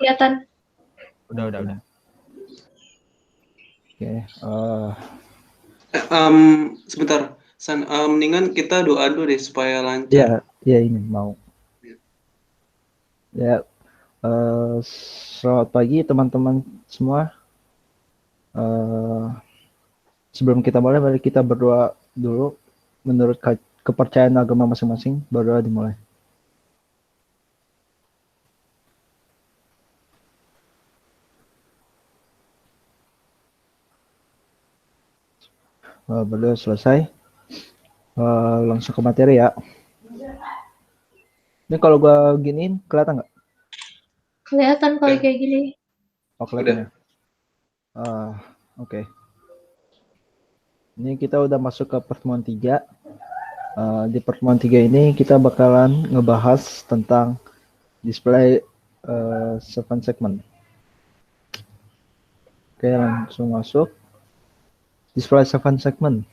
kelihatan. Udah. Oke. Sebentar, San, mendingan kita doa dulu deh supaya lancar. Ya ini mau. Ya, selamat pagi teman-teman semua. Sebelum kita mulai, mari kita berdoa dulu menurut kepercayaan agama masing-masing. Berdoa dimulai. Berdoa selesai. Langsung ke materi ya. Ini kalau gua giniin kelihatan nggak? Kelihatan kalau kayak gini. Oh, kelihatan ya. Oke. Ini kita udah masuk ke pertemuan 3. Di pertemuan 3 ini kita bakalan ngebahas tentang display 7 segment. Oke, langsung masuk. Display 7 segment.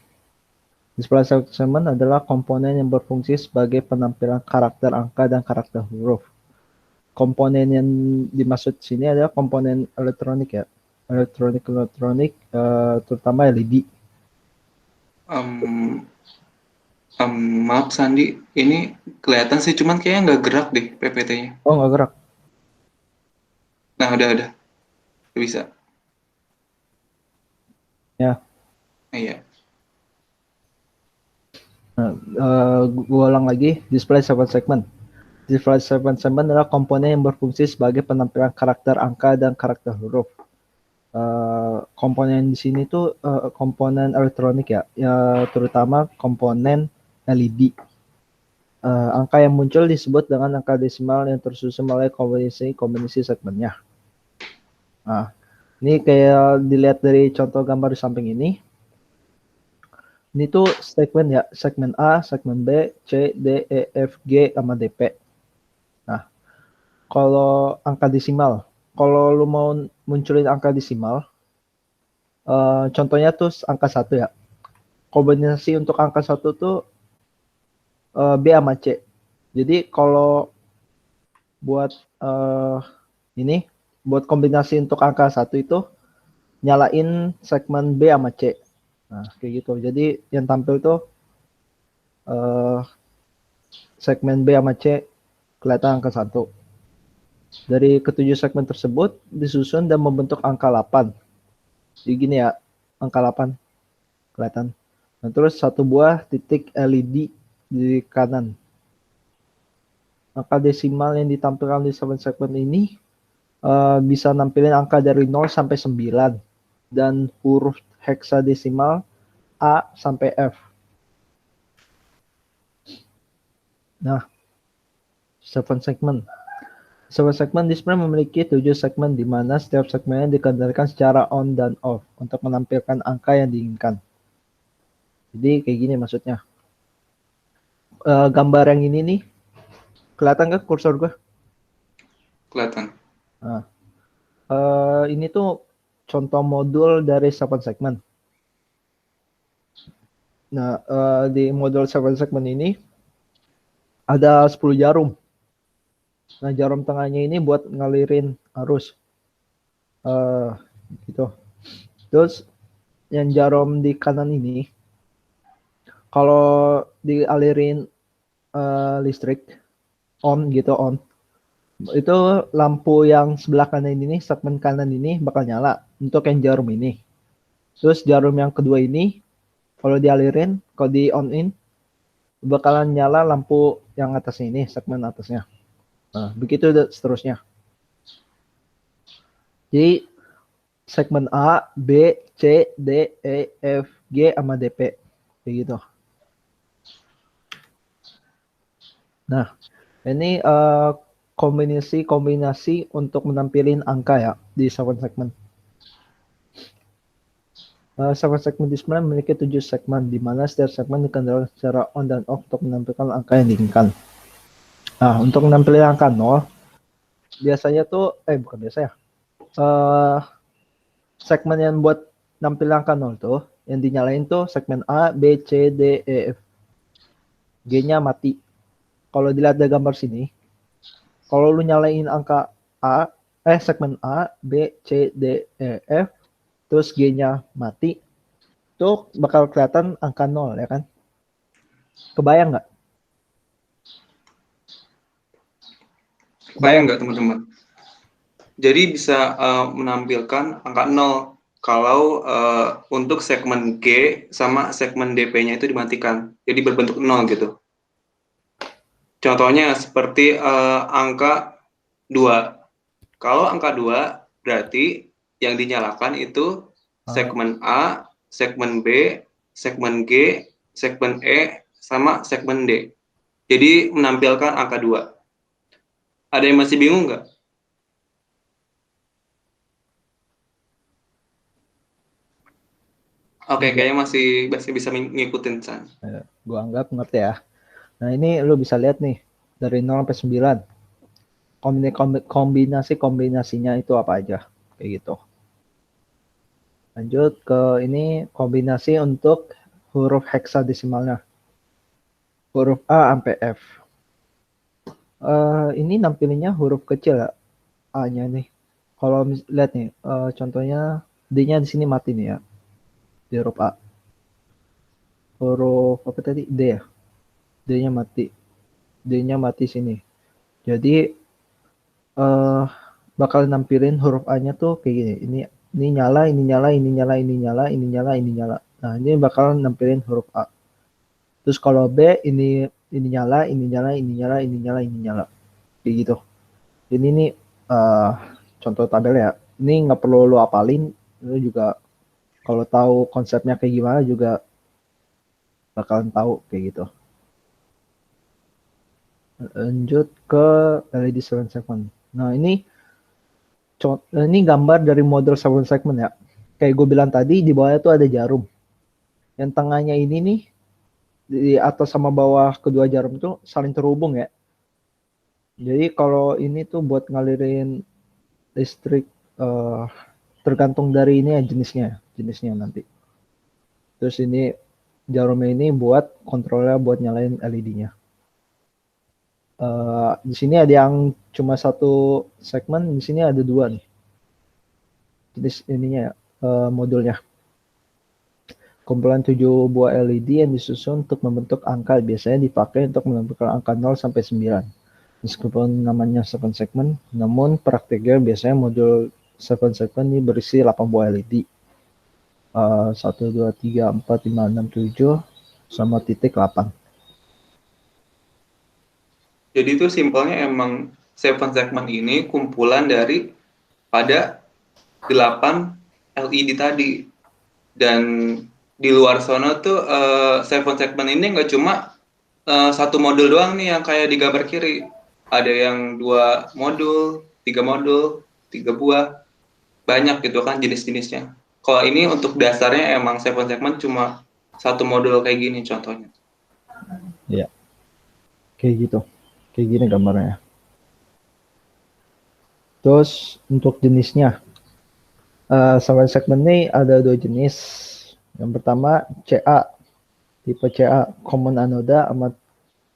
Display 7 segment adalah komponen yang berfungsi sebagai penampilan karakter angka dan karakter huruf. Komponen yang dimaksud sini adalah komponen elektronik ya. Elektronik, terutama LED. Maaf Sandi, ini kelihatan sih, cuman kayaknya nggak gerak deh PPT-nya. Oh, nggak gerak. Nah, udah. Bisa. Ya. Iya. Nah, gue ulang lagi, display 7 segment. Display 7 segment adalah komponen yang berfungsi sebagai penampilan karakter angka dan karakter huruf. Komponen di sini tuh komponen elektronik ya, terutama komponen LED. Angka yang muncul disebut dengan angka desimal yang tersusun oleh kombinasi segmennya. Nah, ini kayak dilihat dari contoh gambar di samping ini. Ini tuh segmen ya, segmen A, segmen B, C, D, E, F, G, sama DP. Nah, kalau angka desimal, kalau lu mau munculin angka desimal, contohnya tuh angka 1 ya. Kombinasi untuk angka 1 tuh B sama C. Jadi kalau buat ini, buat kombinasi untuk angka 1 itu, nyalain segmen B sama C. Nah, kayak gitu. Jadi yang tampil tuh segmen B sama C kelihatan angka 1. Dari ketujuh segmen tersebut disusun dan membentuk angka 8. Jadi gini ya, angka 8 kelihatan. Nah, terus satu buah titik LED di kanan. Angka desimal yang ditampilkan di 7 segmen ini bisa nampilin angka dari 0 sampai 9 dan huruf heksadesimal A sampai F. Nah, 7 segmen. 7 segmen display memiliki 7 segmen di mana setiap segmennya dikendalikan secara on dan off untuk menampilkan angka yang diinginkan. Jadi kayak gini maksudnya. Gambar yang ini nih, kelihatan nggak kursor gue? Kelihatan. Nah, ini tuh contoh modul dari 7 segmen. Nah, di modul 7 segmen ini ada 10 jarum. Nah, jarum tengahnya ini buat ngalirin arus. Gitu. Terus yang jarum di kanan ini, kalau dialirin listrik on gitu, itu lampu yang sebelah kanan ini, segmen kanan ini bakal nyala untuk yang jarum ini. Terus jarum yang kedua ini, kalau dialirin, kalau di on in, bakalan nyala lampu yang atasnya ini, segmen atasnya. Nah, begitu seterusnya. Jadi segmen A, B, C, D, E, F, G, sama DP. Kayak gitu. Nah, ini kombinasi untuk menampilin angka ya di 7 segmen. 7 segmen display memiliki 7 segmen, di mana setiap segmen dikendalikan secara on dan off untuk menampilkan angka yang diinginkan. Nah, untuk menampilkan angka 0, biasanya tuh, bukan biasa ya, segmen yang buat nampil angka 0 tuh, yang dinyalain tuh segmen A, B, C, D, E, F. G-nya mati. Kalau dilihat dari gambar sini, kalau lu nyalain angka A, segmen A, B, C, D, E, F, terus G-nya mati, itu bakal kelihatan angka 0 ya kan? Kebayang nggak? Kebayang nggak teman-teman? Jadi bisa menampilkan angka 0 kalau untuk segmen G sama segmen DP-nya itu dimatikan. Jadi berbentuk 0 gitu. Contohnya seperti angka 2. Kalau angka 2 berarti yang dinyalakan itu segmen A, segmen B, segmen G, segmen E, sama segmen D. Jadi menampilkan angka 2. Ada yang masih bingung nggak? Oke, kayaknya masih bisa ngikutin, San. Gua anggap ngerti ya. Nah, ini lu bisa lihat nih dari 0 sampai 9. Kombinasinya itu apa aja kayak gitu. Lanjut ke ini kombinasi untuk huruf heksadesimalnya. Huruf A sampai F. Ini nampilinnya huruf kecil ya, A-nya nih. Kalau lihat nih, contohnya D-nya di sini mati nih ya, di huruf A. Huruf apa tadi? D ya? D-nya mati. D-nya mati sini. Jadi bakal nampilin huruf A-nya tuh kayak gini. Ini nyala, ini nyala, ini nyala, ini nyala, ini nyala, ini nyala. Nah, ini bakal nampilin huruf A. Terus kalau B ini nyala, ini nyala, ini nyala, ini nyala, ini nyala. Kayak gitu. Ini nih contoh tabel ya. Ini nggak perlu lo apalin, lo juga kalau tahu konsepnya kayak gimana juga bakalan tahu kayak gitu. Lanjut ke LED 7 segment. Nah, ini gambar dari model 7 segment ya. Kayak gue bilang tadi, di bawahnya tuh ada jarum. Yang tengahnya ini nih, di atas sama bawah kedua jarum tuh saling terhubung ya. Jadi kalau ini tuh buat ngalirin listrik tergantung dari ini ya jenisnya nanti. Terus ini jarumnya ini buat kontrolnya buat nyalain LED-nya. Di sini ada yang cuma satu segmen, di sini ada dua nih. Jenis ininya modulnya. Kumpulan 7 buah LED yang disusun untuk membentuk angka biasanya dipakai untuk menentukan angka 0 sampai 9. Meskipun namanya 7 segmen, namun praktiknya biasanya modul 7 segmen ini berisi 8 buah LED. 1, 2, 3, 4, 5, 6, 7 sama titik 8. Jadi itu simpelnya emang 7 segment ini kumpulan dari pada 8 LED tadi. Dan di luar sana tuh 7 segment ini nggak cuma satu modul doang nih yang kayak di gambar kiri. Ada yang 2 modul, 3 modul, 3 buah. Banyak gitu kan jenis-jenisnya. Kalau ini untuk dasarnya emang 7 segment cuma satu modul kayak gini contohnya. Iya. Kayak gitu. Kayak gini gambarnya. Terus untuk jenisnya. 7 segmen ini ada 2 jenis. Yang pertama CA. Tipe CA common anoda sama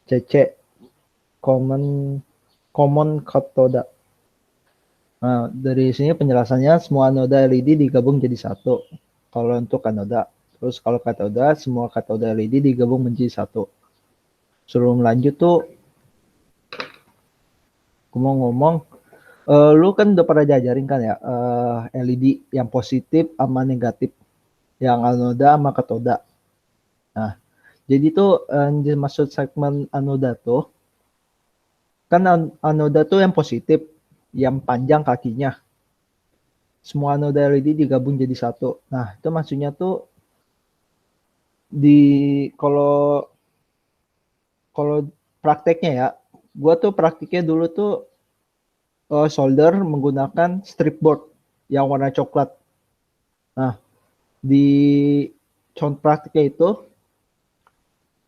CC common cathode. Nah, dari sini penjelasannya semua anoda LED digabung jadi satu. Kalau untuk anoda. Terus kalau katoda, semua katoda LED digabung menjadi satu. Sebelum lanjut tuh, aku mau ngomong, lu kan udah pernah diajarin kan ya, LED yang positif sama negatif. Yang anoda sama katoda. Nah, jadi tuh yang dimaksud segmen anoda tuh, kan anoda tuh yang positif, yang panjang kakinya. Semua anoda LED digabung jadi satu. Nah, itu maksudnya tuh kalau prakteknya ya, gua tuh praktiknya dulu tuh solder menggunakan strip board yang warna coklat. Nah, di contoh praktiknya itu,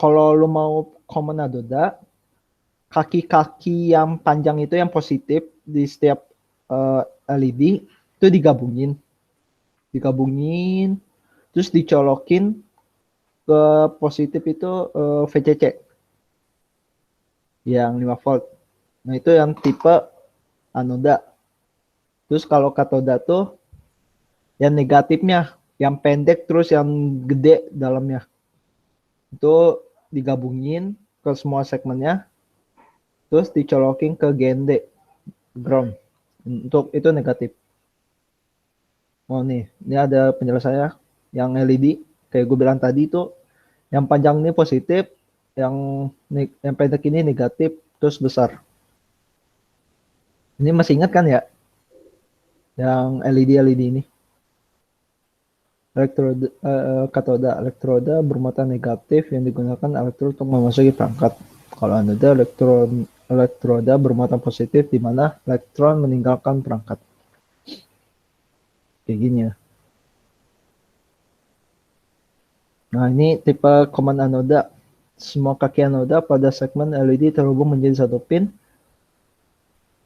kalau lu mau common anoda, kaki-kaki yang panjang itu yang positif di setiap LED itu digabungin, terus dicolokin ke positif itu VCC yang 5 volt. Nah, itu yang tipe anoda. Terus kalau katoda tuh yang negatifnya, yang pendek terus yang gede dalamnya. Itu digabungin ke semua segmennya, terus dicolokin ke GND, ground. Untuk itu negatif. Oh nih, ini ada penjelasannya. Yang LED, kayak gue bilang tadi itu, yang panjang ini positif, yang pendek ini negatif, terus besar. Ini masih ingat kan ya, yang LED ini? Katoda elektroda bermuatan negatif yang digunakan elektrod untuk memasuki perangkat. Kalau anoda elektroda bermuatan positif di mana elektron meninggalkan perangkat. Kayak gini ya. Nah, ini tipe common anoda. Semua kaki anoda pada segmen LED terhubung menjadi satu pin.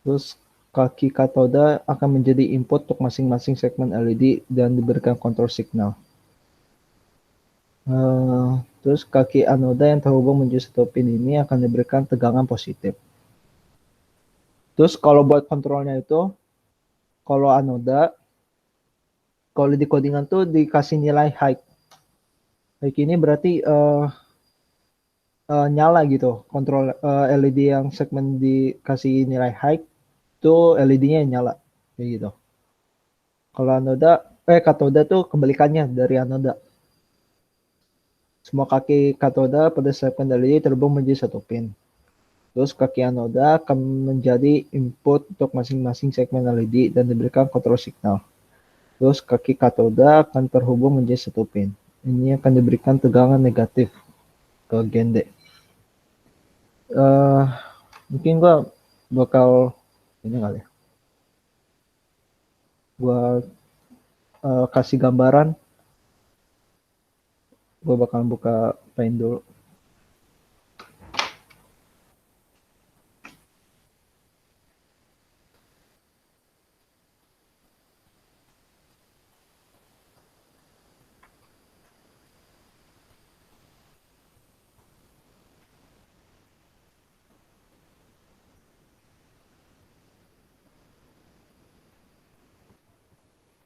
Terus kaki katoda akan menjadi input untuk masing-masing segmen LED dan diberikan kontrol signal. Terus kaki anoda yang terhubung menjadi satu pin ini akan diberikan tegangan positif. Terus kalau buat kontrolnya itu, kalau anoda, kalau di codingan tuh dikasih nilai high. High ini berarti nyala gitu. Kontrol LED yang segmen dikasih nilai high, itu LED-nya nyala. Kayak gitu. Kalau katoda tuh kebalikannya dari anoda. Semua kaki katoda pada segmen LED terhubung menjadi satu pin. Terus kaki anoda akan menjadi input untuk masing-masing segmen LED dan diberikan kontrol signal. Terus kaki katoda akan terhubung menjadi satu pin. Ini akan diberikan tegangan negatif ke gende. Mungkin gua bakal ini kali ya. Gua kasih gambaran. Gua bakal buka Paint dulu.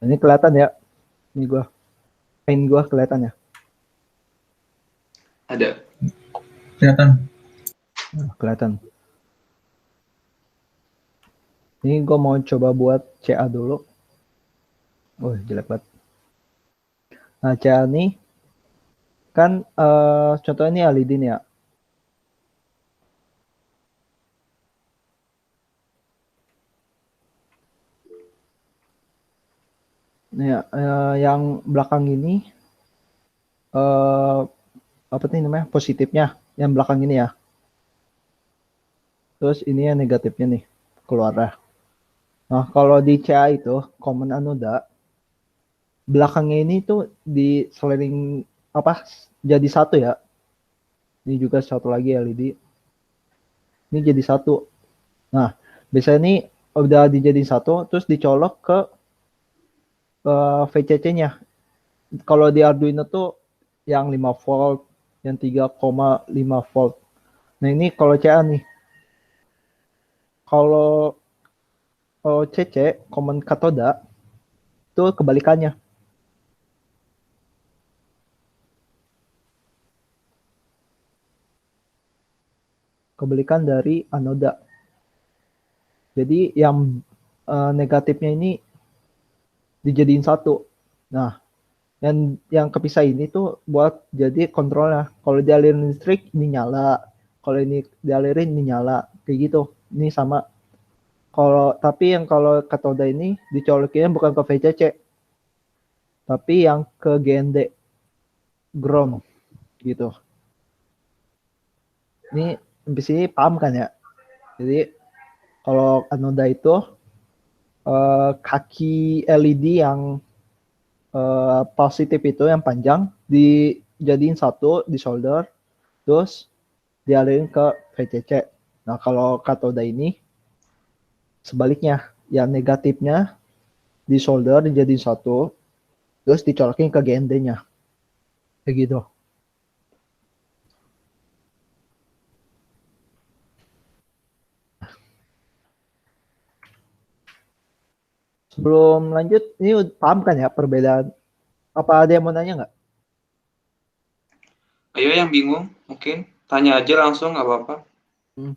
Ini kelihatan ya. Ini gua Paint gua kelihatan ya. Ada. Kelihatan. Kelihatan. Ini gue mau coba buat CA dulu. Oh, jelek banget. Nah, CA ini kan contohnya ini LED nih ya. Nih ya, yang belakang ini apa nih namanya? Positifnya yang belakang ini ya. Terus ini yang negatifnya nih keluar. Nah, kalau di CA itu common anoda belakangnya ini tuh di seliring apa? Jadi satu ya. Ini juga satu lagi LED. Ini jadi satu. Nah, biasanya ini udah dijadiin satu terus dicolok ke VCC-nya. Kalau di Arduino tuh yang 5 volt, yang 3,5 volt. Nah, ini kalau CA nih. Kalau CC, common katoda, itu kebalikannya. Kebalikan dari anoda. Jadi yang negatifnya ini dijadiin satu. Nah, yang kepisah ini tuh buat jadi kontrolnya. Kalau dialirin listrik ini nyala, kalau ini dialirin ini nyala, kayak gitu. Ini sama. Kalau katoda ini dicolokinnya bukan ke VCC, tapi yang ke GND, ground gitu. Ini di sini paham kan ya? Jadi kalau anoda itu kaki LED yang positif itu yang panjang dijadiin satu di solder, terus dialirin ke VCC. Nah, kalau katoda ini sebaliknya, yang negatifnya di solder dijadiin satu, terus dicolokin ke GND-nya. Kayak gitu. Sebelum lanjut, ini paham kan ya perbedaan? Apa ada yang mau nanya nggak? Ayo yang bingung, mungkin tanya aja langsung nggak apa-apa. Hmm.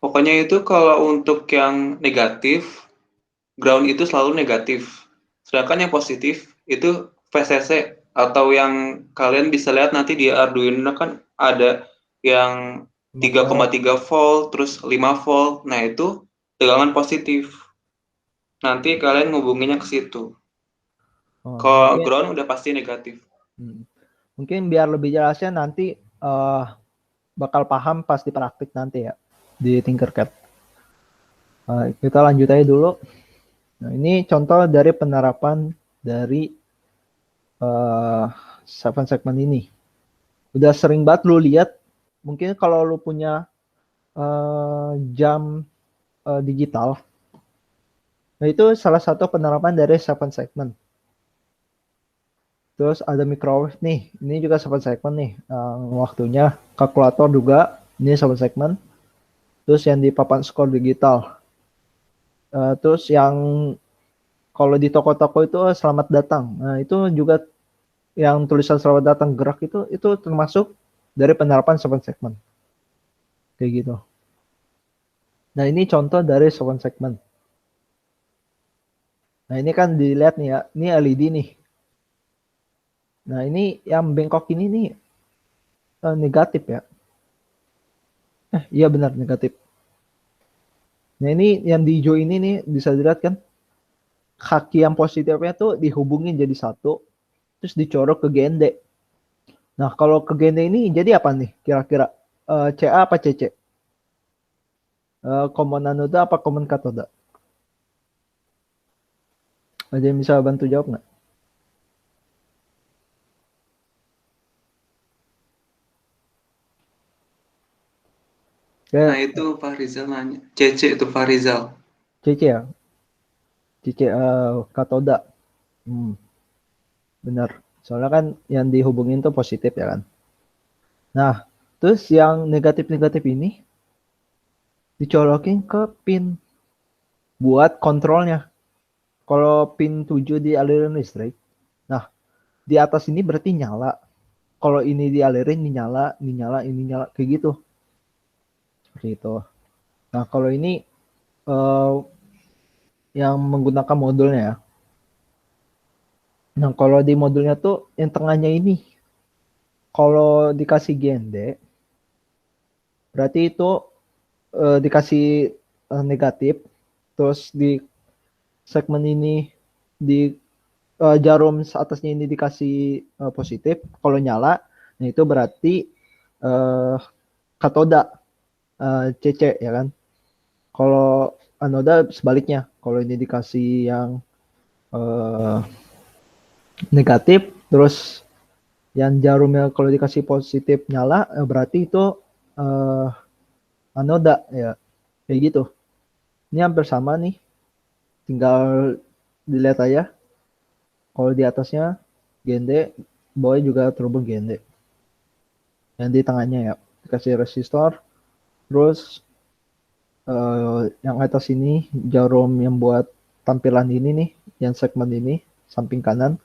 Pokoknya itu kalau untuk yang negatif, ground itu selalu negatif. Sedangkan yang positif itu VCC atau yang kalian bisa lihat nanti di Arduino kan ada yang 3,3 volt, terus 5 volt. Nah, itu tegangan positif. Nanti kalian ngubunginnya ke situ. Oh, Kalau mungkin, ground udah pasti negatif. mungkin biar lebih jelasnya nanti bakal paham pas di praktik nanti ya di Tinkercad. Kita lanjut aja dulu. Nah, ini contoh dari penerapan dari seven segment ini. Udah sering banget lu lihat. Mungkin kalau lu punya jam digital, nah itu salah satu penerapan dari seven segment. Terus ada microwave nih, ini juga seven segment nih. Waktunya kalkulator juga, ini seven segment. Terus yang di papan skor digital. Terus yang kalau di toko-toko itu selamat datang. Nah, itu juga yang tulisan selamat datang gerak itu termasuk dari penerapan seven segment. Kayak gitu. Nah, ini contoh dari seven segment. Nah, ini kan dilihat nih ya, ini LED nih. Nah, ini yang bengkok ini nih negatif ya. Iya benar negatif. Nah, ini yang di hijau ini nih bisa dilihat kan kaki yang positifnya tuh dihubungin jadi satu, terus dicorok ke GND. Nah, kalau ke GND ini jadi apa nih kira-kira? CA apa CC? Common anoda apa common katoda? Ada yang bisa bantu jawab nggak? Nah, Ya, itu Pak Rizal nanya. CC itu Pak Rizal. CC ya, CC katoda. Benar. Soalnya kan yang dihubungin tuh positif ya kan. Nah, terus yang negatif-negatif ini dicolokin ke pin buat kontrolnya. Kalau pin 7 di aliran listrik, nah di atas ini berarti nyala. Kalau ini dialirin ini nyala, ini nyala, ini nyala kayak gitu. Seperti itu. Nah, kalau ini eh, yang menggunakan modulnya ya. Nah, kalau di modulnya tuh yang tengahnya ini kalau dikasih GND berarti itu dikasih negatif, terus di segmen ini di jarum atasnya ini dikasih positif, kalau nyala, nah itu berarti uh, katoda CC ya kan. Kalau anoda sebaliknya, kalau ini dikasih yang uh, negatif, terus yang jarumnya kalau dikasih positif nyala, berarti itu uh, anoda ya, kayak gitu. Ini hampir sama nih, tinggal dilihat aja. Kalau di atasnya gende, bawahnya juga terhubung gende. Yang di tengahnya ya dikasih resistor, terus yang atas ini jarum yang buat tampilan ini nih, yang segmen ini samping kanan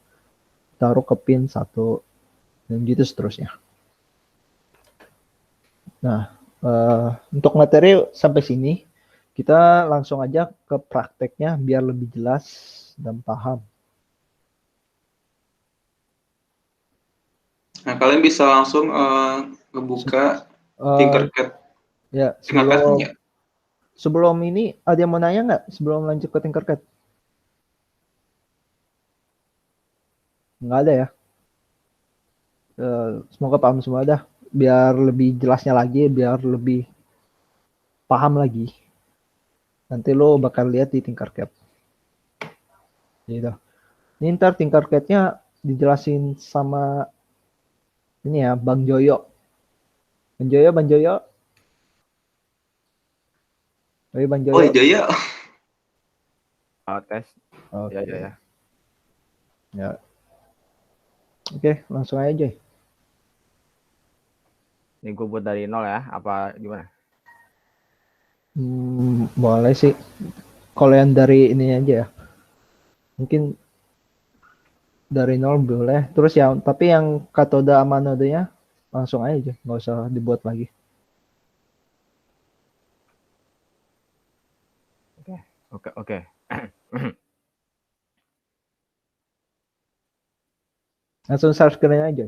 taruh ke pin 1 dan gitu seterusnya. Nah, untuk materi sampai sini kita langsung aja ke prakteknya biar lebih jelas dan paham. Nah, kalian bisa langsung ngebuka Uh, Tinkercad. ya Tinkercad kan ya? sebelum ini ada yang mau nanya nggak sebelum lanjut ke Tinkercad? Nggak ada ya. Semoga paham semua dah. Biar lebih jelasnya lagi, biar lebih paham lagi. Nanti lo bakal lihat di Tinkercad. Gitu. Ini ntar Tinkercad-nya dijelasin sama ini ya, Bang Joyo. Bang Joyo, Bang Joyo. Ayo Bang Oh, Joyo. Jaya. Tes. Oke. Ya. Ya. Oke, langsung aja. Joy. Ini gue buat dari nol ya, apa gimana? Boleh sih. Kalau yang dari ini aja ya, mungkin dari nol boleh. Terus tapi yang katode sama anodenya langsung aja, nggak usah dibuat lagi. Oke. Langsung share screen aja.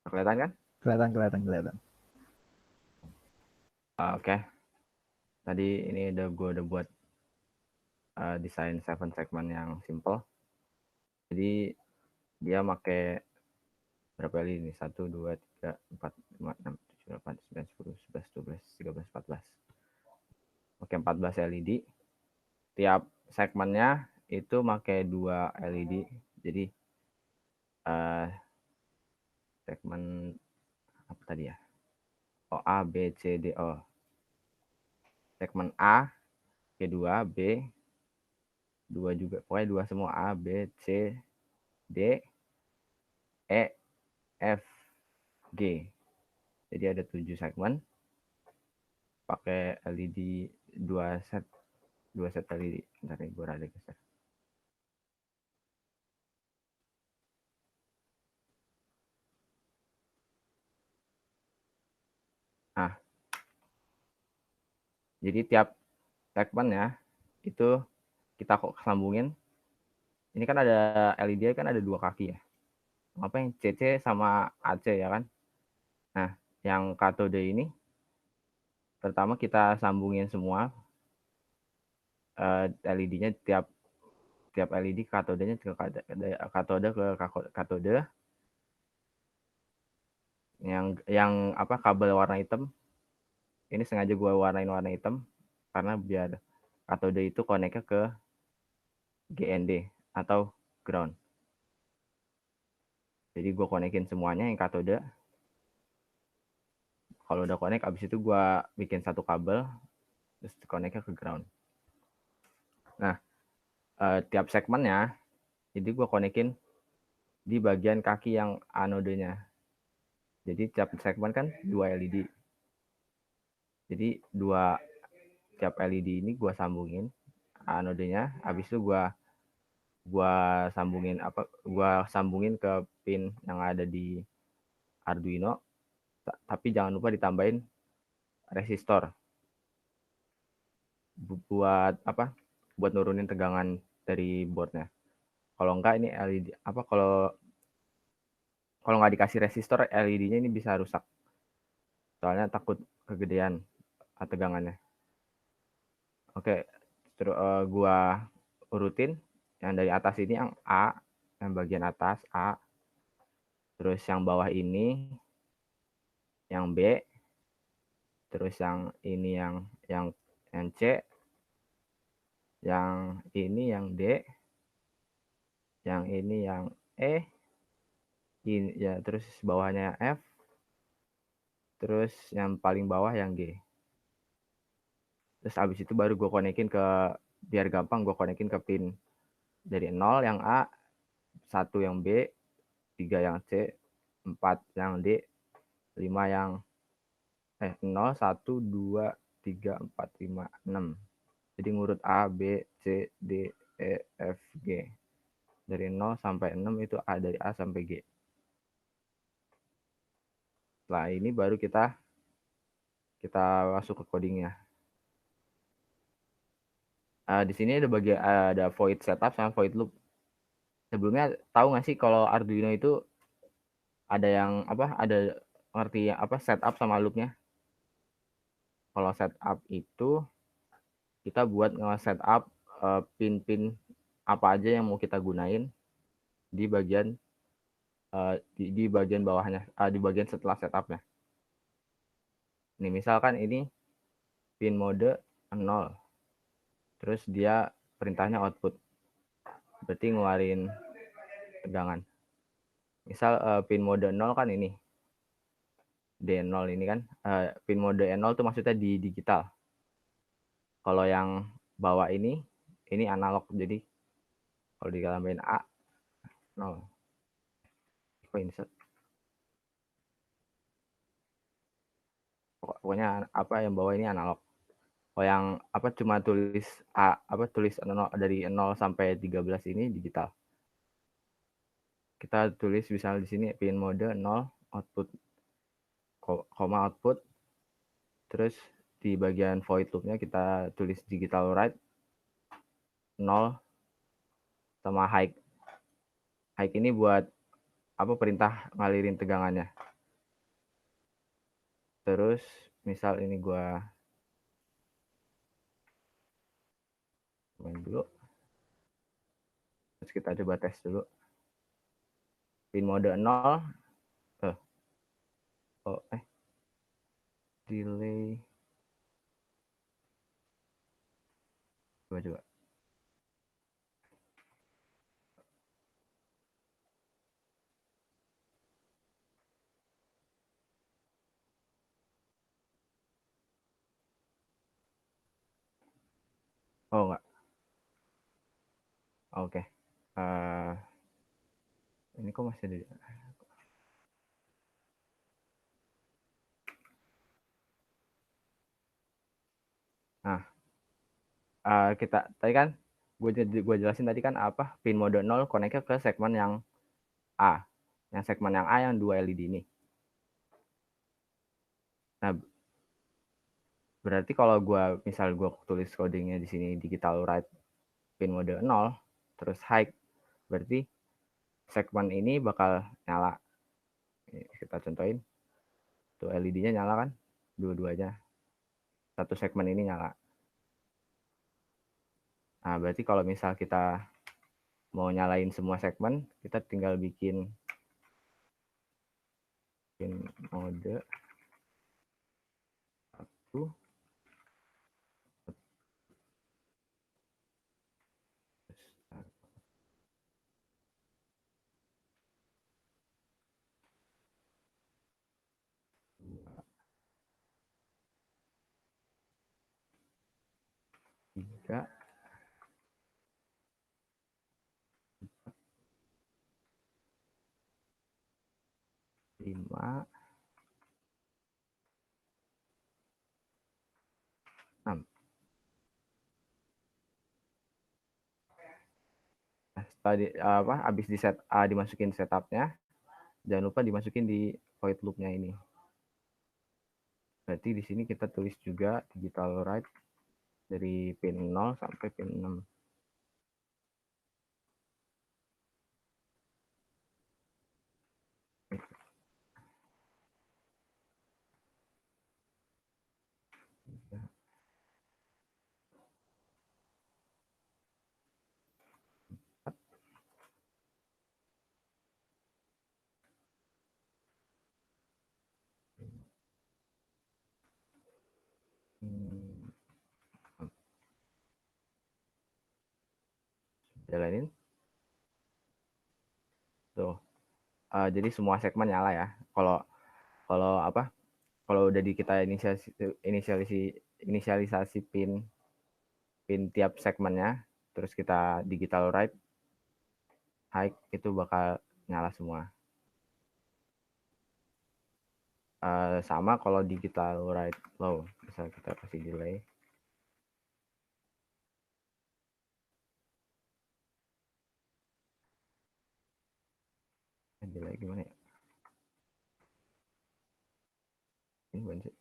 Kelihatan kan? Kelihatan. Oke. Tadi ini gue udah buat desain 7 segment yang simple. Jadi dia pakai berapa ini? 1, 2, 3, 4, 5, 6, 7, 8, 9, 10, 11, 12, 13, 14. Oke, 14 LED. Tiap segmennya itu pakai 2 LED. Jadi segmen apa tadi ya? Oh, A, B, C, D, O. Segmen A, kedua, B, 2 juga. Pokoknya 2 semua. A, B, C, D, E, F, G. Jadi ada 7 segmen. Pakai LED 2 set LED. Bentar nih, gue rada geser. Nah, jadi tiap segmennya itu kita kok sambungin. Ini kan ada LED kan ada 2 kaki ya. Apa yang CC sama AC ya kan? Nah, yang katode ini pertama kita sambungin semua LED-nya tiap LED katodenya ke katode ke katode. Yang apa kabel warna hitam ini sengaja gue warnain warna hitam karena biar katode itu koneknya ke GND atau ground. Jadi gue konekin semuanya yang katode. Kalau udah konek, abis itu gue bikin satu kabel terus koneknya ke ground. Nah, tiap segmennya jadi gue konekin di bagian kaki yang anodenya. Jadi tiap segmen kan 2 LED. Jadi tiap LED ini gue sambungin anodenya, habis itu gue sambungin ke pin yang ada di Arduino, tapi jangan lupa ditambahin resistor buat nurunin tegangan dari boardnya. Kalau enggak ini LED kalau nggak dikasih resistor, LED-nya ini bisa rusak, soalnya takut kegedean tegangannya. Oke, terus gua urutin yang dari atas ini yang A, yang bagian atas A, terus yang bawah ini yang B, terus yang ini yang C, yang ini yang D, yang ini yang E, ini ya, terus bawahnya F, terus yang paling bawah yang G. Terus habis itu baru gue konekin biar gampang gue konekin ke pin dari 0 yang A, 1 yang B, 3 yang C, 4 yang D, 5 yang 0, 1, 2, 3, 4, 5, 6. Jadi ngurut A, B, C, D, E, F, G. Dari 0 sampai 6 itu dari A sampai G. Setelah ini baru kita masuk ke codingnya. Di sini ada void setup sama void loop. Sebelumnya tahu nggak sih kalau Arduino itu ada yang ada ngerti setup sama loopnya? Kalau setup itu kita buat nge-setup pin-pin apa aja yang mau kita gunain di bagian di bagian bawahnya, di bagian setelah setupnya. Ini misalkan ini pin mode 0. Terus dia perintahnya output. Berarti ngeluarin tegangan. Misal pin mode 0 kan ini. D0 ini kan. Pin mode 0 itu maksudnya di digital. Kalau yang bawah ini analog. Jadi Kalau ditambahin A 0. Kok insert? Pokoknya apa yang bawah ini analog. Kalau yang apa cuma tulis A apa tulis 0 dari 0 sampai 13 ini digital. Kita tulis misalnya di sini pin mode 0 output koma output, terus di bagian void loopnya kita tulis digital write 0 sama high. High ini buat apa perintah ngalirin tegangannya. Terus misal ini gua main dulu. Terus kita coba tes dulu. Pin mode 0. Delay. Coba. Oh enggak. Oke. Ini kok masih ada. Nah, kita tadi kan gue jelasin tadi kan apa pin mode 0 connect ke segmen yang A. Yang segmen yang A yang 2 LED ini. Nah, berarti kalau misal gue tulis codingnya di sini digital write pin mode 0 terus high, berarti segmen ini bakal nyala. Kita contohin. Tuh LED-nya nyala kan? Dua-duanya. Satu segmen ini nyala. Nah, berarti kalau misal kita mau nyalain semua segmen, kita tinggal bikin mode 1. Tiga, 5, 6. Nah, setelah habis dimasukin setupnya, jangan lupa dimasukin di void loopnya ini. Berarti di sini kita tulis juga digital write dari pin 0 sampai pin 6. Jalanin. Tuh. Jadi semua segmen nyala ya. Kalau apa? Kalau udah kita inisialisasi pin tiap segmennya, terus kita digital write high, itu bakal nyala semua. Sama kalau digital write low, misal kita kasih delay. Delay gimana ya? Ini bukan sih.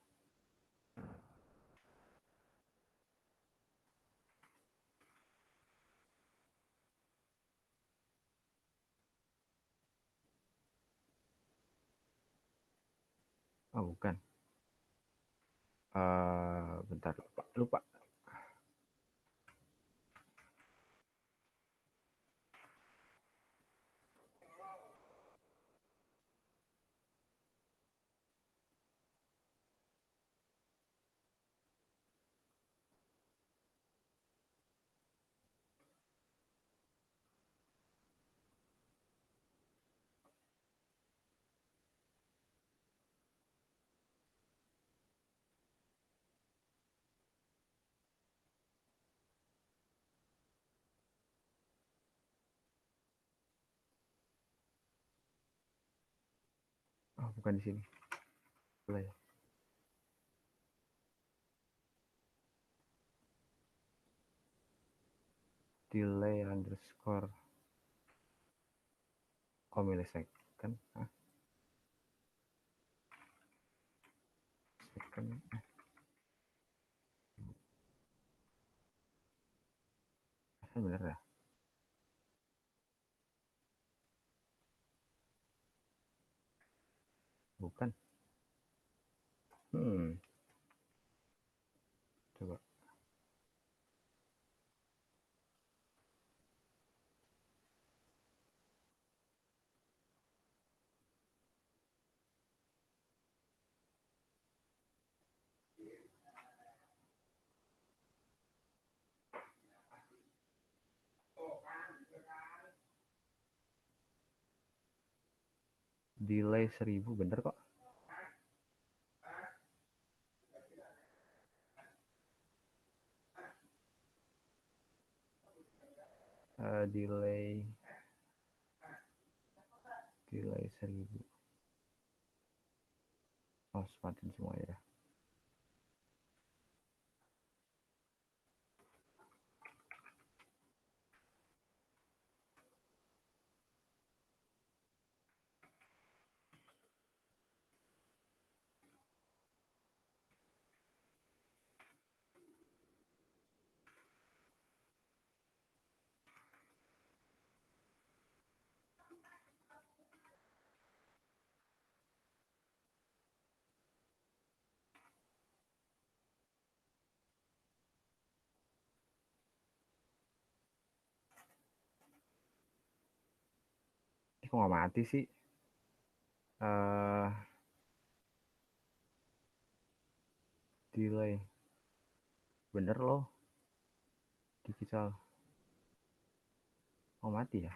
Oh, bukan. Bentar, lupa. Oh, bukan di sini. Delay. Delay underscore millisecond. Second. Bener ya? Bukan. Coba. Delay 1000 bener kok. Delay 1000. Oh, sepatin semua ya. Kok nggak mati sih? Delay. Bener loh. Digital. Oh, mati ya?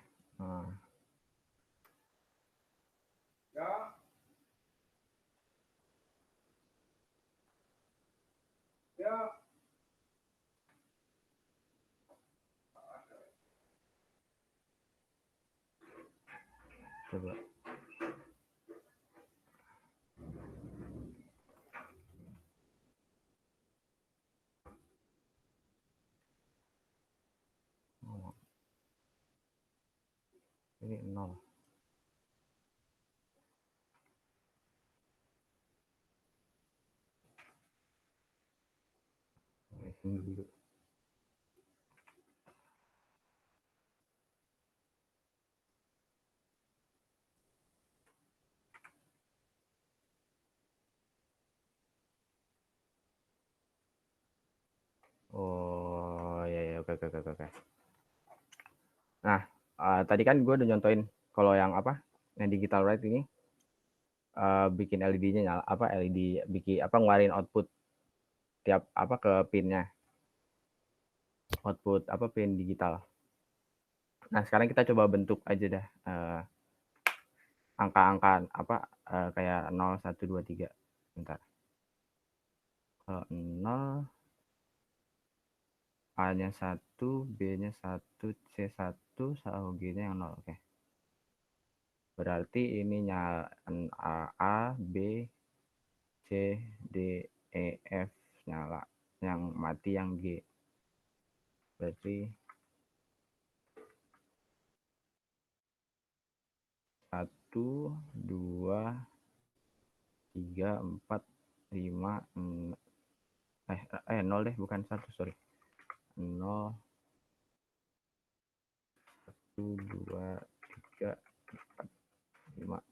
Coba. Oh. Ini 0. Ini dulu. Oh, ya, oke. Nah, tadi kan gue udah nyontoin kalau yang apa, yang digital write ini bikin LED-nya nyala, LED bikin ngeluarin output tiap ke pinnya, output pin digital. Nah, sekarang kita coba bentuk aja dah angka-angka kayak 0, 1, 2, 3. Bentar. Kalau 0, A-nya 1, B-nya 1, C1, sama G-nya yang 0. Oke. Berarti ininya A, B, C, D, E, F nyala. Yang mati yang G. Berarti 1, 2, 3, 4, 5, 6. 0 deh, bukan 1, sorry. 0, 1, 2, 3, 4, 5,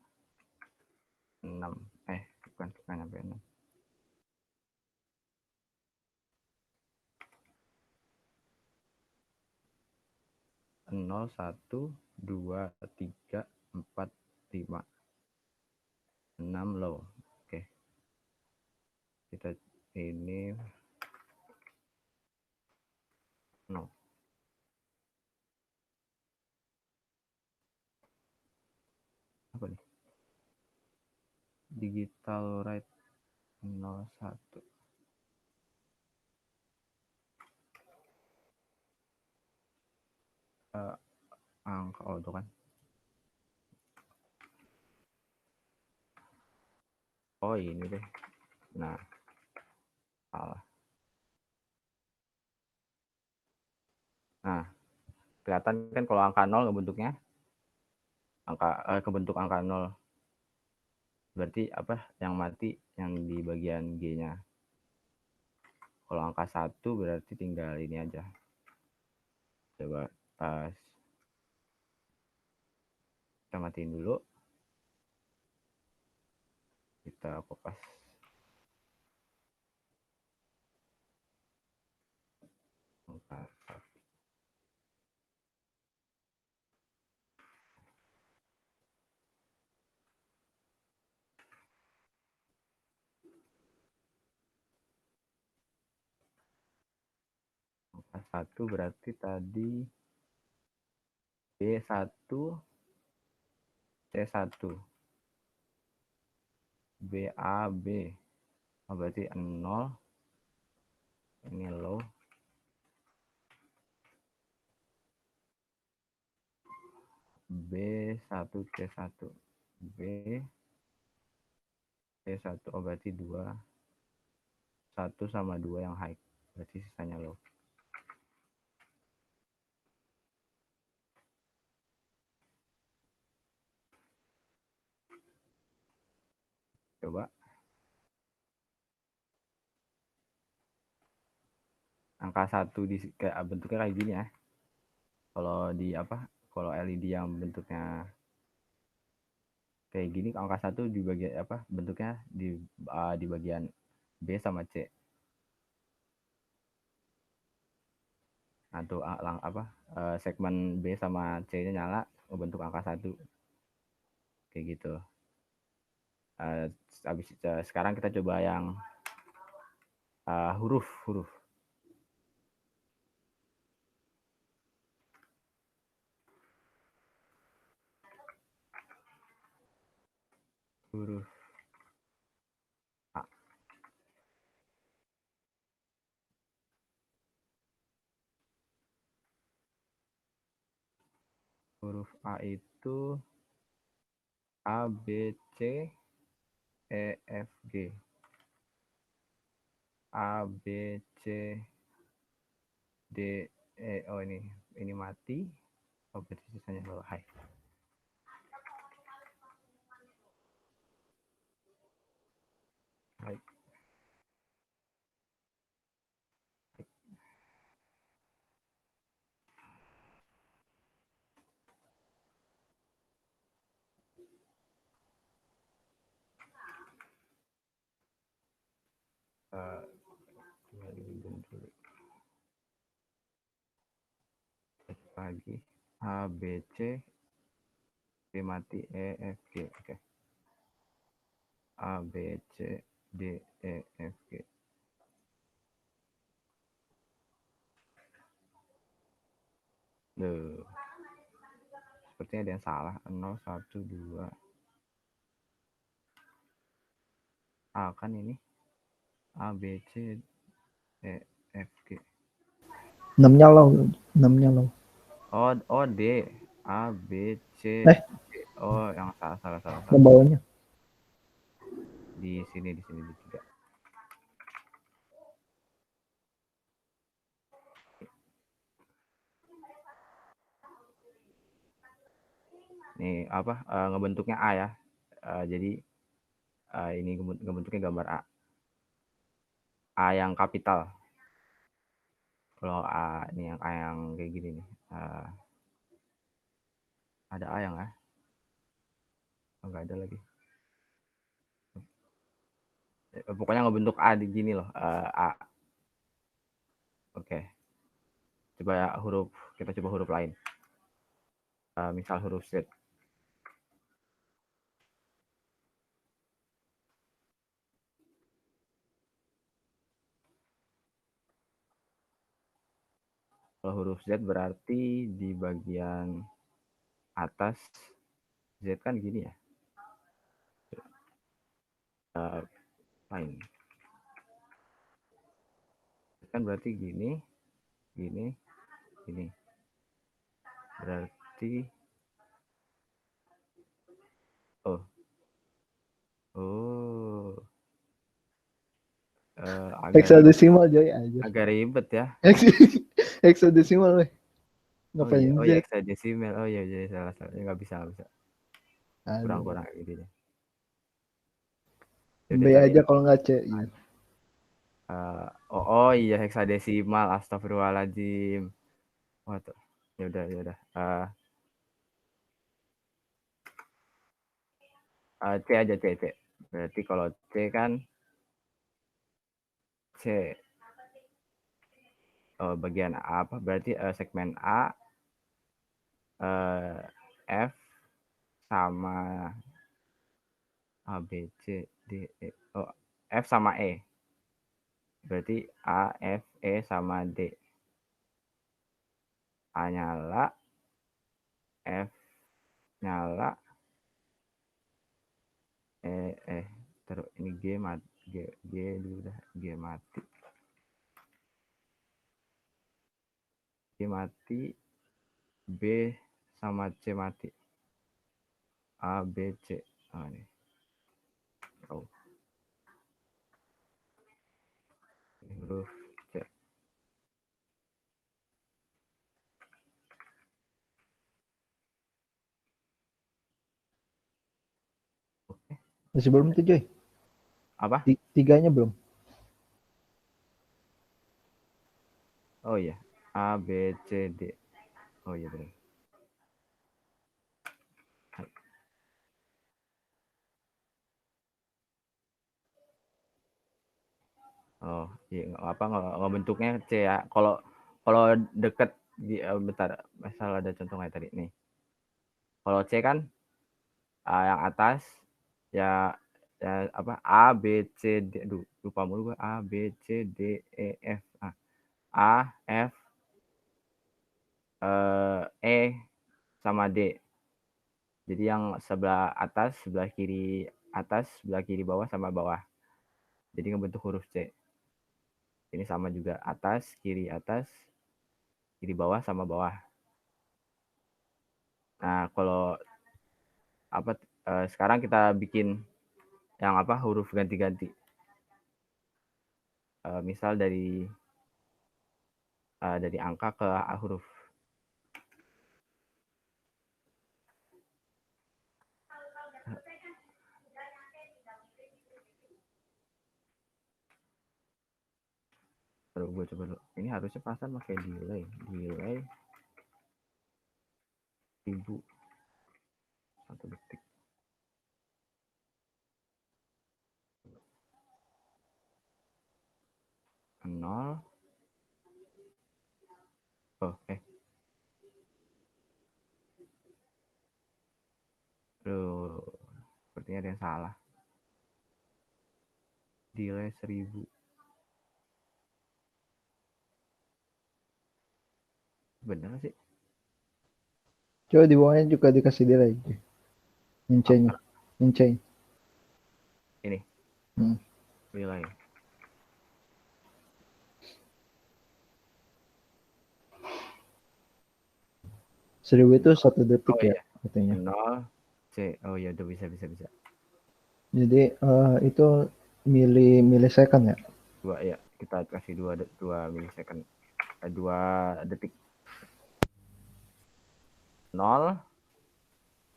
6. Bukan sampai 6. 0, 1, 2, 3, 4, 5, 6 low. Oke. Kita ini 0. Apa nih? Digital write 01. Angka itu kan Oh ini deh. Nah, salah. Nah, kelihatan kan kalau angka 0 ngebentuknya kebentuk angka 0. Berarti apa yang mati yang di bagian G-nya. Kalau angka 1 berarti tinggal ini aja. Coba pas kita matiin dulu. Kita kopas. Angka 1 berarti tadi B1 C1 BAB. Oh, berarti 0 ini low. B1 C1 B C1 oh berarti 2 1 sama 2 yang high, berarti sisanya low. Coba angka 1 di kayak bentuknya kayak gini ya. Kalau di apa? Kalau LED yang bentuknya kayak gini, angka 1 di bagian apa? Bentuknya di bagian B sama C. Atau segmen B sama C-nya nyala, bentuk angka 1. Kayak gitu. Sekarang kita coba yang huruf huruf A. Huruf A itu A B C E F G. A B C D E. Oh ini mati. Oh berarti sisanya bawah high. Baik. Lagi A B C D mati E F G. Oke. A B C D E F G. Duh. Sepertinya ada yang salah. 0 1 2 A kan ini A B C E F G. 6-nya low. 6-nya low. Oh D A B C. Oh yang salah. Ke bawahnya. Di sini di 3. Nih apa ngebentuknya A ya. Jadi ini ngebentuknya gambar A. A yang kapital. Kalau A ini yang A yang kayak gini nih. Ada A yang A. Oh, enggak ada lagi. Pokoknya ngebentuk A di gini loh. A. Oke. Coba ya kita coba huruf lain. Misal huruf Z. Kalau huruf Z berarti di bagian atas Z kan gini ya. Lain. Kan berarti gini. Berarti oh Hexadesimal Joy aja. agak ribet ya. Hexadesimal weh. Oh Ngapain iya, Z? hexadesimal. Oh iya, salah. Nggak bisa. Aduh. Kurang gitu ya. B aja kalau nggak C. Gitu. Oh iya, hexadesimal. Astagfirullahaladzim. Wah tuh. Ya udah. C aja C. Berarti kalau C kan C. Oh, bagian A apa? Berarti segmen A, F sama A, B, C, D, E. Oh, F sama E. Berarti A, F, E sama D. A nyala, F nyala, terus ini G mati, G dulu dah, G mati. G mati, B sama C mati. A, B, C. Oh, ini. Oh. Huruf C. Masih belum tuh Joy? Apa? Tiganya belum. Oh iya. A, B, C, D. Oh iya benar. Oh iya, nggak bentuknya C ya. Kalau deket di bentar, masalah ada contoh kayak tadi nih. Kalau C kan yang atas ya apa A B C D, aduh lupa mulu gue, A B C D E F, A F E sama D. Jadi yang sebelah atas, sebelah kiri atas, sebelah kiri bawah sama bawah. Jadi ngebentuk huruf C. Ini sama juga, atas, kiri bawah sama bawah. Nah, kalau apa sekarang kita bikin yang apa huruf ganti-ganti. Misal dari angka ke huruf. Gue coba dulu. Ini harusnya pasang pakai delay 1000 1 detik. Nol. Oh, Loh, sepertinya ada yang salah. Delay 1000. Bener sih? Coba di bawahnya juga dikasih delay. Incenya. Ini. Delay. Seribu itu 1 detik ya iya. katanya. 0 C. Oh iya, udah bisa. Jadi itu milisecond ya. 2 ya. Kita kasih 2 milisecond. 2 detik. 0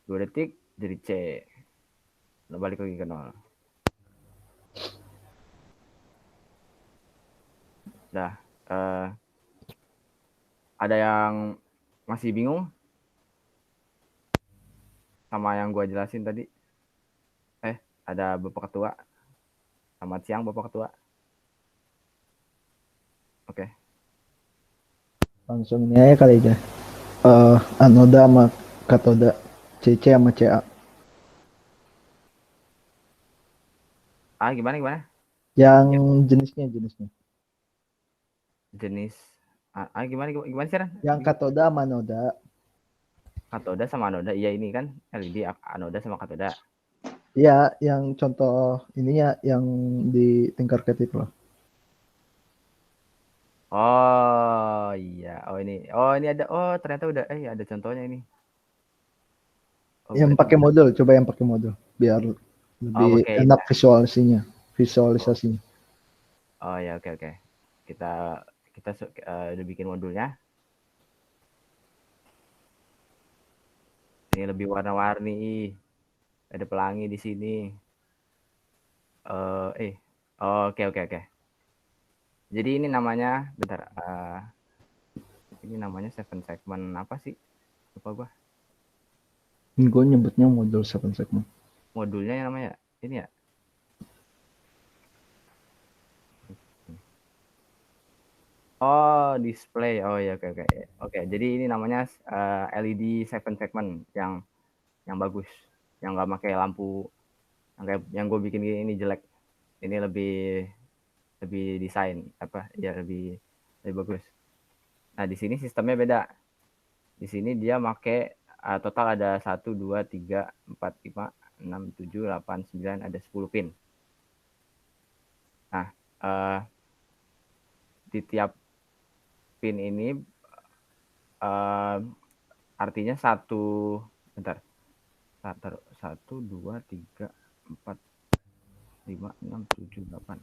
2 detik jadi C. Nah, balik lagi ke 0. Dah. Ada yang masih bingung sama yang gua jelasin tadi? Ada Bapak Ketua. Selamat siang Bapak Ketua. Oke. Langsung ini aja kali aja. Anoda sama katoda. CC sama CA. Gimana? Yang jenisnya. Jenis gimana sih, Ran? Yang katoda sama anoda. Katoda sama anoda. Iya, ini kan LED anoda sama katoda. Iya, yang contoh ininya yang di Tinkercad itu loh. Oh iya. Ini ada. Oh ternyata udah. Ada contohnya ini. Yang pakai modul, coba yang pakai modul biar lebih enak visualisasinya. Oh ya, oke oke. Kita udah bikin modulnya. Ini lebih warna-warni. Ada pelangi di sini. Oke oke oke. Jadi ini namanya, bentar. Ini namanya seven segment apa sih? Lupa gua. Gue nyebutnya modul 7 segment. Modulnya yang namanya ini ya. Oh, display. Oh ya, oke oke. Oke, jadi ini namanya LED 7 segment yang bagus. Yang nggak pakai lampu yang gue bikin ini jelek. Ini lebih desain apa ya, lebih bagus. Nah, di sini sistemnya beda. Di sini dia pakai total ada 1 2 3 4 5 6 7 8 9, ada 10 pin. Nah, di tiap pin ini artinya bentar. 1 2 3 4 5 6 7 8.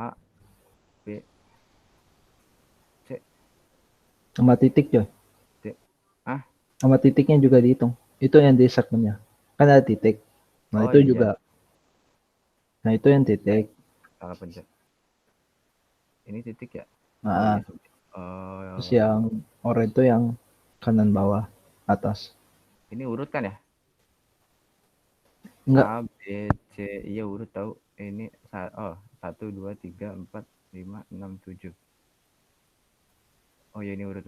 A B C Sama titik coy. D. Ah, Sama titiknya juga dihitung. Itu yang di segmennya. Kan ada titik. Nah, oh itu iya. juga. Nah, itu yang titik. Salah pencet. Ini titik ya? Oh Nah, iya. terus yang oranye itu yang kanan bawah atas. Ini urut kan ya? Enggak, A, B, C, iya urut tahu. Ini 1 2 3 4 5 6 7. Oh iya, ini urut.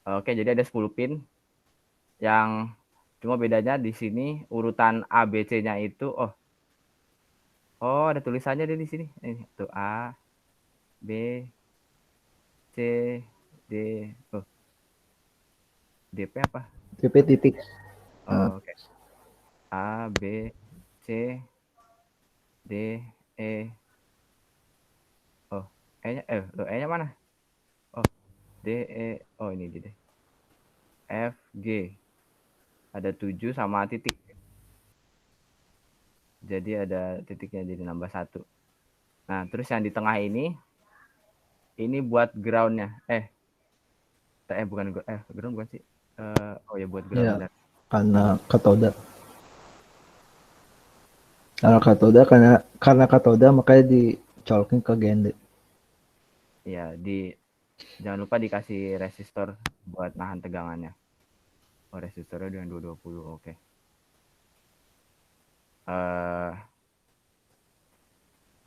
Oke, jadi ada 10 pin yang cuma bedanya di sini urutan A B C-nya itu ada tulisannya deh di sini. Ini tuh A, B, C, D. Oh, DP apa? TP titik. Nah, Oke. A, B, C, D, E. Oh, E-nya E-nya mana? Oh, D, E. Oh, ini dia deh. F, G. Ada 7 sama titik. Jadi ada titiknya, jadi nambah 1. Nah, terus yang di tengah ini buat ground-nya. Bukan ground bukan sih. Oh ya, buat ground ya, benar. karena katoda. Karena katoda makanya dicolokin ke GND. Iya, jangan lupa dikasih resistor buat nahan tegangannya. Oh, resistornya dengan 220. Oke.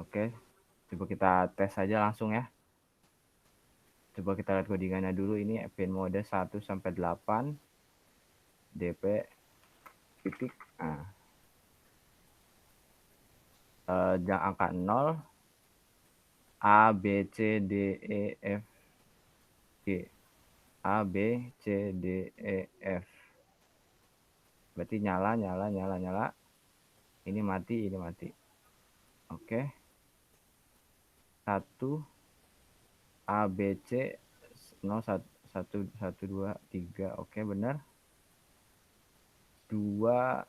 Oke. Coba kita tes aja langsung ya. Coba kita lihat codingannya dulu. Ini pin mode 1 sampai 8. DP titik. Nah. Jangan angka 0. A, B, C, D, E, F, G. A, B, C, D, E, F. Berarti nyala. Ini mati. Oke. 1 A, B, C 0 1 1 2 3. Oke, benar. 2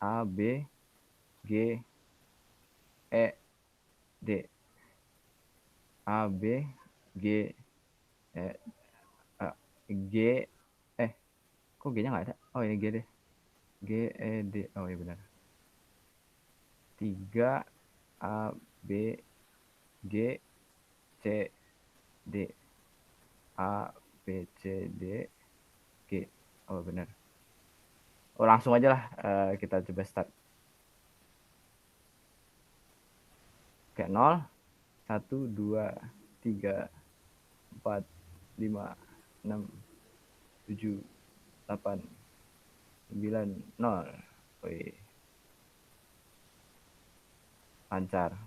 A, B, G, E, D. A, B, G, E, G, kok G-nya nggak ada? Oh, ini G deh. G, E, D. Oh, iya benar. 3 A, B, G, C, D. A, B, C, D, G. Oh, benar. Oh, langsung aja lah kita coba start. Oke, 0, 1, 2, 3, 4, 5, 6, 7, 8, 9, 0. Wih. Lancar.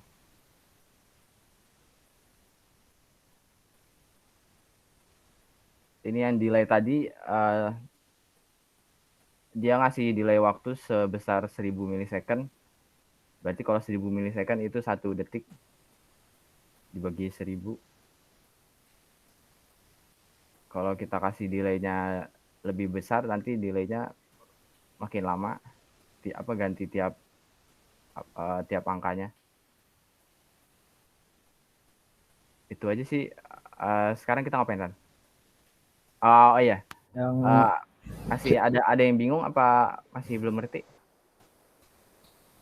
Ini yang delay tadi, dia ngasih delay waktu sebesar 1000 milisecond. Berarti kalau 1000 milisecond itu 1 detik dibagi 1000. Kalau kita kasih delaynya lebih besar, nanti delaynya makin lama. ganti tiap tiap angkanya. Itu aja sih. Sekarang kita ngapain, Tan? Oh iya, Yang masih ada yang bingung apa masih belum ngerti?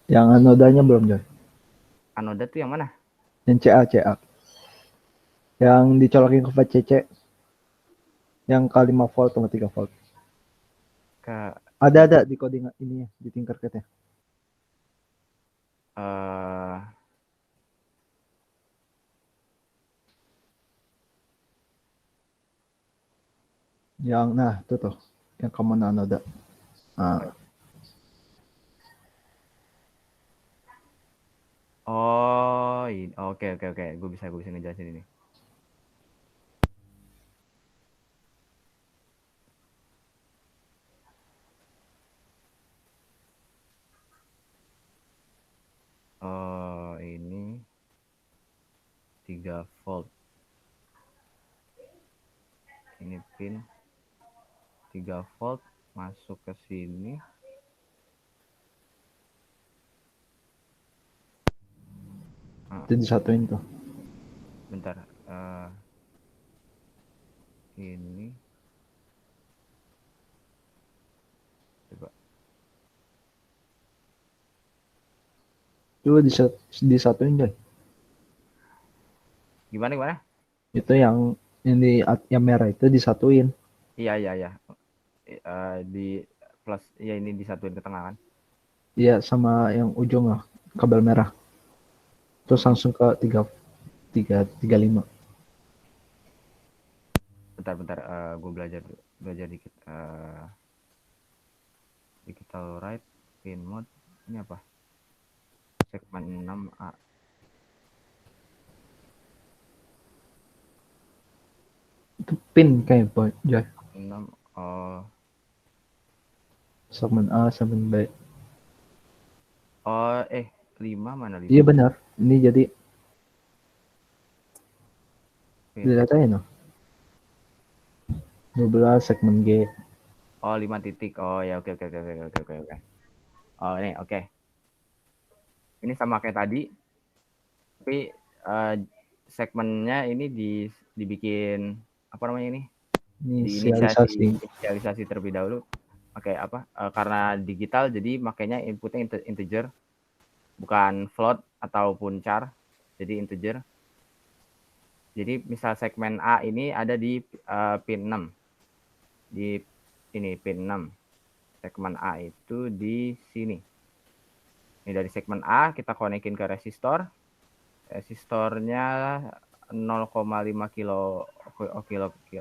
yang anodanya belum, Joy. Anoda tuh yang mana? Yang CA. Yang dicolokin ke VCC. Yang K5 volt sama 3 volt. Ada di coding ini ya, di Tinkercad-nya. Yang nah itu tuh, yang common anoda. Nah, Oh, oke. Gue bisa ngejelasin ini. Oh, ini 3 volt. Ini pin 3 volt masuk ke sini. itu disatuin tuh. Bentar. Ini coba. Coba disatuin, Joy. Gimana? Itu yang yang merah itu disatuin. Iya. Di plus ya ini disatuin ke tengah kan. Iya, sama yang ujung lah, kabel merah. Terus langsung ke 335. Bentar. Gue belajar dikit. Digital write pin mode. Ini apa? Segmen 6A. Itu pin kayak Boy, Joy. 6. Oh, Segmen A, segmen B. 5 mana 5? Iya benar. Ini jadi Pin. dilihatin no. 12 segmen G. Oh, 5 titik. Oh ya, oke. Oh, ini oke. Ini sama kayak tadi, tapi segmennya ini dibikin apa namanya ini? Diinisialisasi terlebih dahulu. Pakai apa? Karena digital jadi makanya inputnya integer, bukan float ataupun char. Jadi integer. Jadi misal segmen A ini ada di pin 6. Di ini pin 6. Segmen A itu di sini. Ini dari segmen A kita konekin ke resistor. Resistornya 0,5 kilo.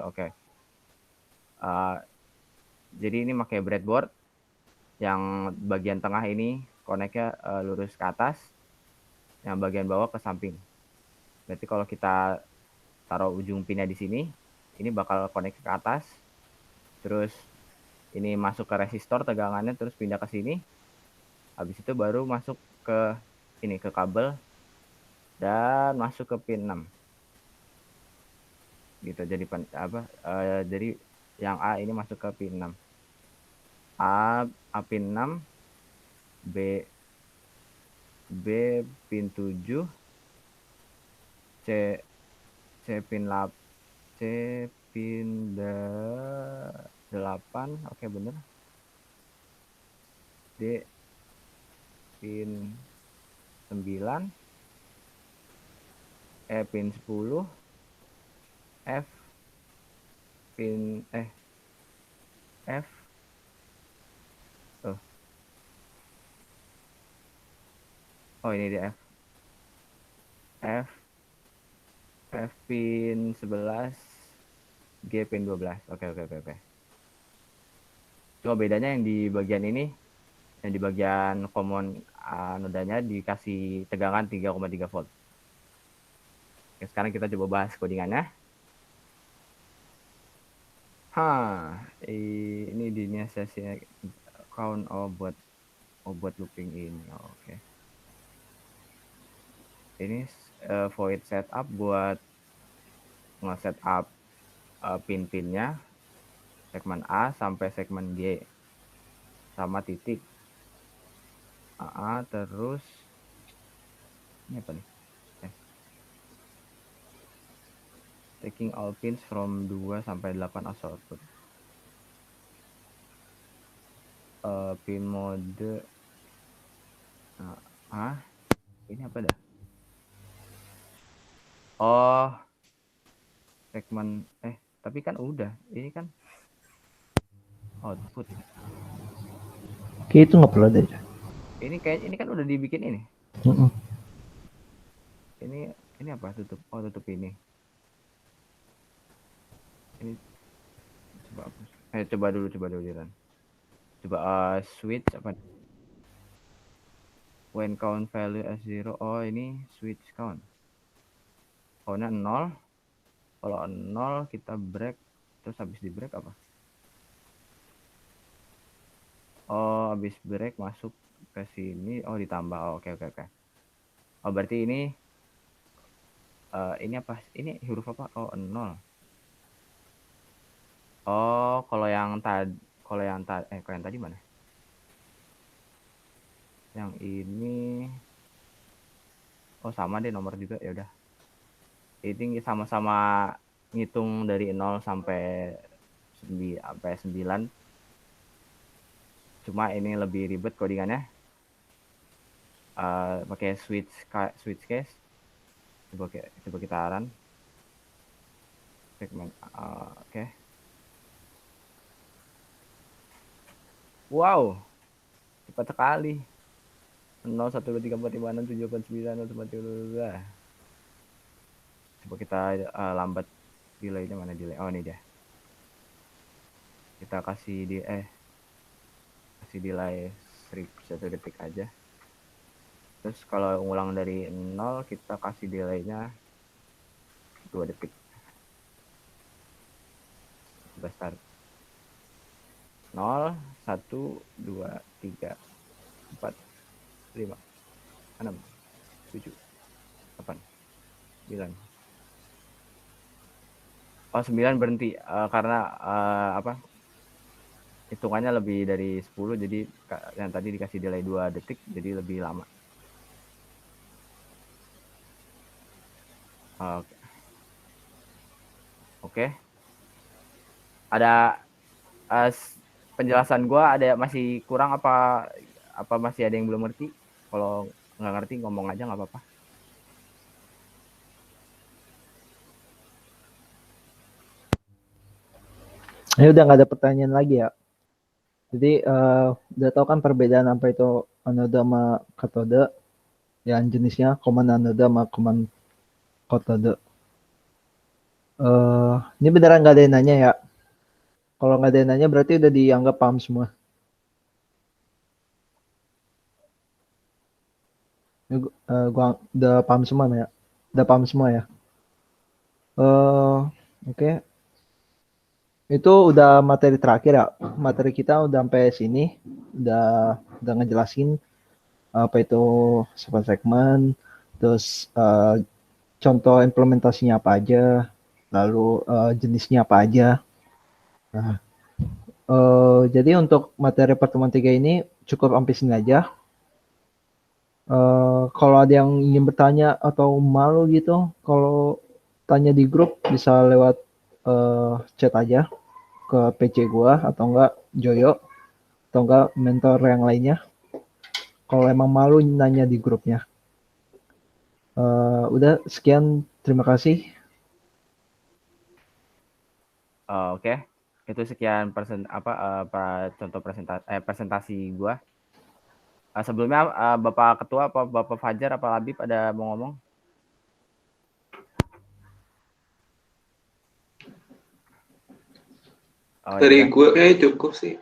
Oke. Jadi ini pakai breadboard. Yang bagian tengah ini koneknya lurus ke atas. Yang bagian bawah ke samping. Berarti kalau kita taruh ujung pinnya di sini, ini bakal konek ke atas. Terus ini masuk ke resistor tegangannya, terus pindah ke sini. Habis itu baru masuk ke ini ke kabel dan masuk ke pin 6. Gitu. Jadi jadi yang A ini masuk ke pin 6. A pin 6, B pin 7, C pin 8, C pin 8, oke bener. D pin 9, E pin 10, F pin F ini dia F pin 11, G pin 12. Oke. Cuma bedanya yang di bagian ini, yang di bagian common nodanya dikasih tegangan 3,3 volt. Oke, sekarang kita coba bahas codingannya. Ini diinisiasi count buat looping ini. Oke. Ini void setup buat nge-setup pin-pinnya segmen A sampai segmen G sama titik. Terus ini apa nih? Taking all pins from 2 sampai 8 as output. Pin mode. Ini apa dah? Oh, segmen. Tapi kan udah. Ini kan output. Kayak itu nggak perlu ada. Ini kan udah dibikin ini. Mm-mm. Ini apa? Tutup. Oh, tutup ini. Ini coba apa? Coba dulu Diran. Coba switch apa? When count value as 0. Oh, ini switch count. Countnya 0. Kalau 0 kita break. Terus habis di break apa? Oh, habis break masuk ke sini. Oh, ditambah. Oh, oke. Oh, berarti ini apa? Ini huruf apa? Oh, 0. Oh, kalau yang tadi mana? Yang ini sama deh nomor juga, ya udah. Ini sama-sama ngitung dari 0 sampai 9. Cuma ini lebih ribet codingannya. Pakai switch case. Coba kita run. Segmen. Oke. Wow, cepat sekali. 0, 1, 2, 3, 4, 5, 6, 7, 8, 9, 10. Coba kita lambat delay-nya, mana delay? Oh, ini dia. Kita kasih delay 1 detik aja. Terus kalau ulang dari 0, kita kasih delay-nya 2 detik. Coba start. 0, 1, 2, 3, 4, 5, 6, 7, 8, 9. Oh, 9 berhenti karena hitungannya lebih dari 10, jadi yang tadi dikasih delay 2 detik, jadi lebih lama. Oke. Ada penjelasan gua masih kurang apa masih ada yang belum ngerti? Kalau nggak ngerti ngomong aja, nggak apa-apa. Ini udah nggak ada pertanyaan lagi ya. Jadi udah tahu kan perbedaan apa itu anode sama katode, yang jenisnya common anode sama common katode. Ini beneran nggak ada yang nanya ya? Kalau nggak ada yang nanya berarti udah dianggap paham semua. Gua udah paham semua ya? Udah paham semua ya? Oke. Itu udah materi terakhir ya. Materi kita udah sampai sini. Udah ngejelasin apa itu segmen, terus contoh implementasinya apa aja, lalu jenisnya apa aja. Nah, jadi untuk materi pertemuan 3 ini cukup sampai sini aja. Kalau ada yang ingin bertanya atau malu gitu, kalau tanya di grup bisa lewat chat aja ke PC gua atau enggak Joyo atau enggak mentor yang lainnya. Kalau emang malu nanya di grupnya. Udah sekian, terima kasih. Oke. Itu sekian contoh presentasi gua. Sebelumnya Bapak Ketua apa Bapak Fajar apa Labib ada mau ngomong? Dari gue kayak cukup sih.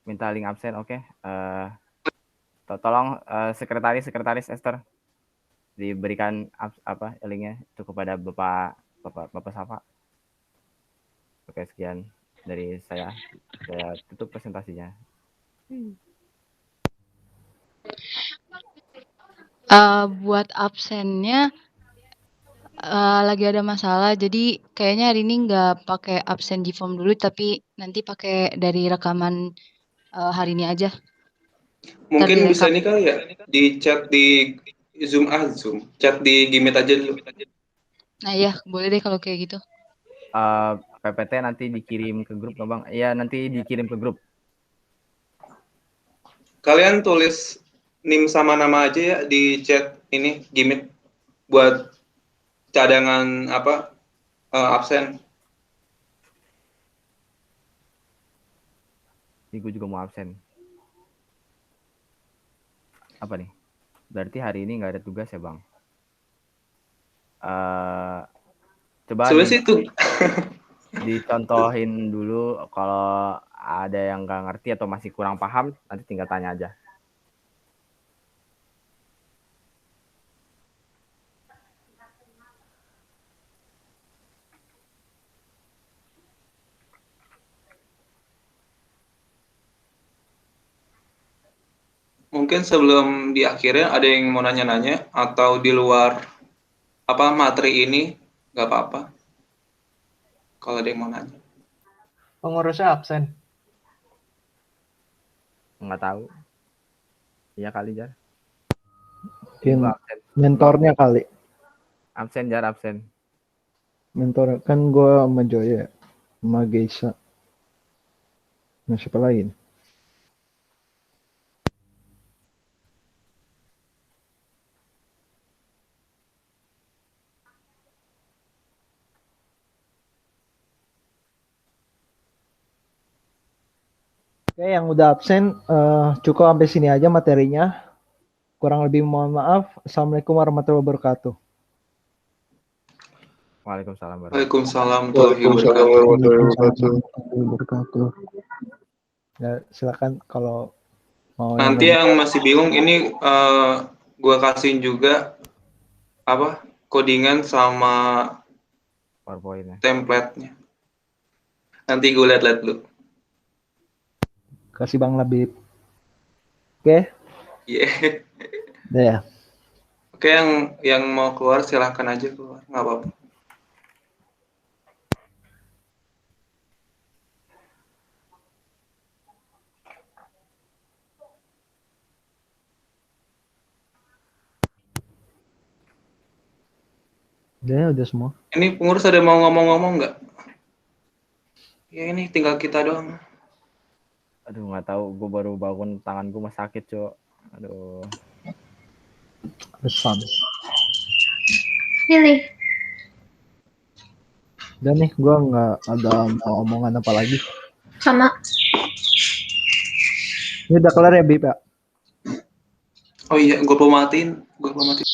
Minta link absen, oke. Tolong sekretaris Esther diberikan linknya itu kepada Bapak Safa. Oke, sekian dari saya tutup presentasinya. Buat absennya lagi ada masalah, jadi kayaknya hari ini nggak pakai absen di form dulu, tapi nanti pakai dari rekaman hari ini aja. Mungkin Tadi bisa rekap. nih kali ya, di chat di Zoom, chat di Gmeet aja dulu. Nah ya, boleh deh kalau kayak gitu. PPT nanti dikirim ke grup nggak bang? Iya nanti dikirim ke grup. Kalian tulis NIM sama nama aja ya di chat ini Gmeet buat cadangan absen. Ini gue juga mau absen. Apa nih? Berarti hari ini nggak ada tugas ya bang? Coba Sebenarnya sih itu dicontohin dulu kalau ada yang nggak ngerti atau masih kurang paham, nanti tinggal tanya aja. mungkin sebelum diakhirin ada yang mau nanya-nanya atau di luar materi ini nggak apa-apa kalau ada yang mau nanya. Pengurusnya absen. Nggak tahu. Iya kali Jar. Mungkin Gua absen. mentornya kali. Absen Jar, absen. Mentor kan gue sama Joya, sama Geisa. Nah, siapa lain? Oke, yang udah absen cukup sampai sini aja materinya. Kurang lebih mohon maaf. Assalamualaikum warahmatullahi wabarakatuh. Waalaikumsalam warahmatullahi Waalaikumsalam warahmatullahi wabarakatuh. Ya, silakan kalau mau Nanti yang masih bingung ini gua kasihin juga codingan sama PowerPoint-nya. template-nya. Nanti gue lihat-lihat dulu. kasih Bang Labib. Oke, Yeah. ya. Oke, yang mau keluar silahkan aja keluar, nggak apa-apa. Udah semua. Ini pengurus ada mau ngomong-ngomong nggak? Ya ini tinggal kita doang. Aduh nggak tahu, gue baru bangun, tangan gue masih sakit cok. Aduh. Pesan. Pilih. Dan nih, gue nggak ada mau omongan apa lagi. Sama. Ini udah kelar ya, Bib ya? Oh iya, gue mau matiin. Matiin dulu.